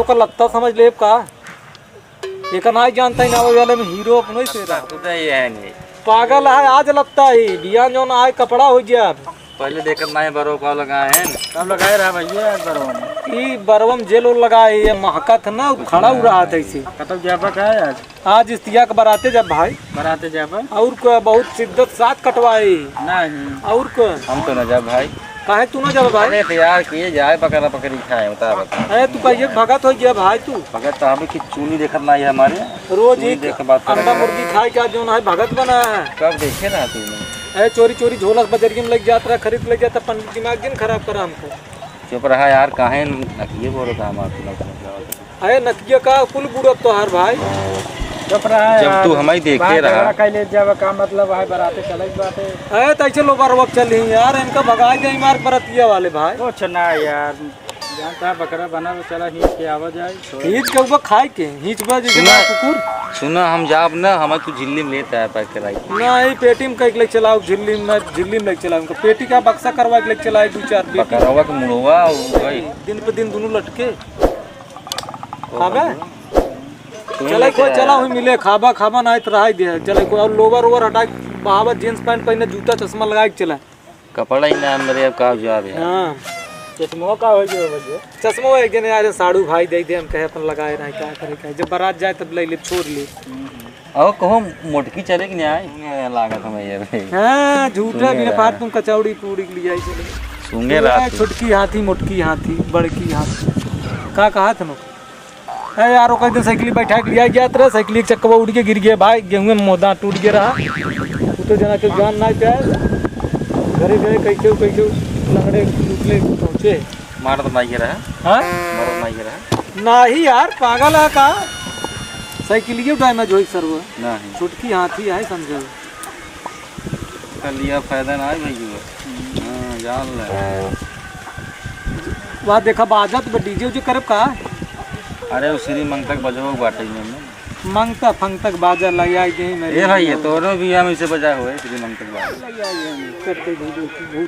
का लगता समझ ले का एक ना जानता ही ना वाले में हीरो अपनो ही तेरा है नहीं पागल है आज लगता है बिया जो ना आए कपड़ा हो गया पहले देखकर ना बरो का लगाए हैं कब लगाए रहा भैया बरो ई बरवम जेल लगाए ये महका था ना खड़ा हो रहा था इसे कतब जाबा का है आज इस्तिया के बराते जब भाई बराते जाबा और को बहुत शिद्दत साथ कटवाए नहीं और को हम तो न जा भाई काहे तू ना जब भाई अरे तैयार किए जाए पकड़ा पकड़ी खाए बता बता अरे तू कहिए भगत हो गया भाई तू भगत तो हमें की चूनी देखत ना है हमारे रोज ही देख के बात कर अंडा मुर्गी खाए क्या जो ना है भगत बना है कब देखे ना तूने अरे चोरी चोरी झोला बजरिया में लग जाता खरीद लग जाता पंडित दिमाग दिन खराब करा हमको चुप रहा यार काहे नकिए बोल रहा हमारे अरे नकिया का कुल बुढ़ा तो हर भाई चुप रहा जब तू हमें देखे रहा कैले जब का मतलब है बराते चले बाते अरे तैसे लो बार वक्त चल यार इनका भगाए जाए मार बरतिया वाले भाई कुछ ना यार जानता है बकरा बना चला हिंच के आवा जाए हिंच के ऊपर खाए के हिंच बा जैसे कुकुर सुना हम जाब ना हमें तू झिल्ली में लेता है पैक कराई नहीं पेटी में कई लेके चलाओ झिल्ली में लेके चलाओ उनका पेटी का बक्सा करवा के लेके चलाए 2-4 पेटी बकरवा के मुड़वा गई दिन पे दिन दोनों लटके खाबे चले कोई चला हुई मिले खाबा खाबा ना तो रहा दे चले कोई और लोवर ओवर हटा बहावत जींस पैंट पहने जूता चश्मा लगा के चला कपड़ा ही ना मेरे अब का जवाब है हां चश्मा का हो गया बजे चश्मा एक दिन यार साड़ू भाई दे दे हम कहे अपन लगाए रहे क्या करे क्या जब बारात जाए तब ले ले छोड़ ले और कहो मोटकी चले कि नहीं आए लागत हमें यार हां झूठा बिना बात तुम कचौड़ी पूड़ी के लिए आई चले सूंगे रात छुटकी हाथी मोटकी हाथी बड़की हाथी का कहा था है यार वो दिन साइकिल बैठा के लिया गया तेरा साइकिल एक चक्का उड़ के गिर गया भाई गेहूं में मोदा टूट गया रहा तू तो जना के जान ना पाए घरे गए कैसे लंगड़े टूटले पहुंचे मार तो नहीं रहा हां मार नहीं रहा नहीं यार पागल है का साइकिल के टाइम में जोई सर्व नहीं छुटकी हाथी है समझो कर लिया फायदा ना है भाई हां जान ले बात देखा बाजत डीजे उजे करब का अरे वो श्री मंग तक बजो बाटे में मंगता फंग तक बाजा लगा गई मेरे ए भाई ये तोरो भी हम इसे बजा हुए श्री मंग तक बाजा करते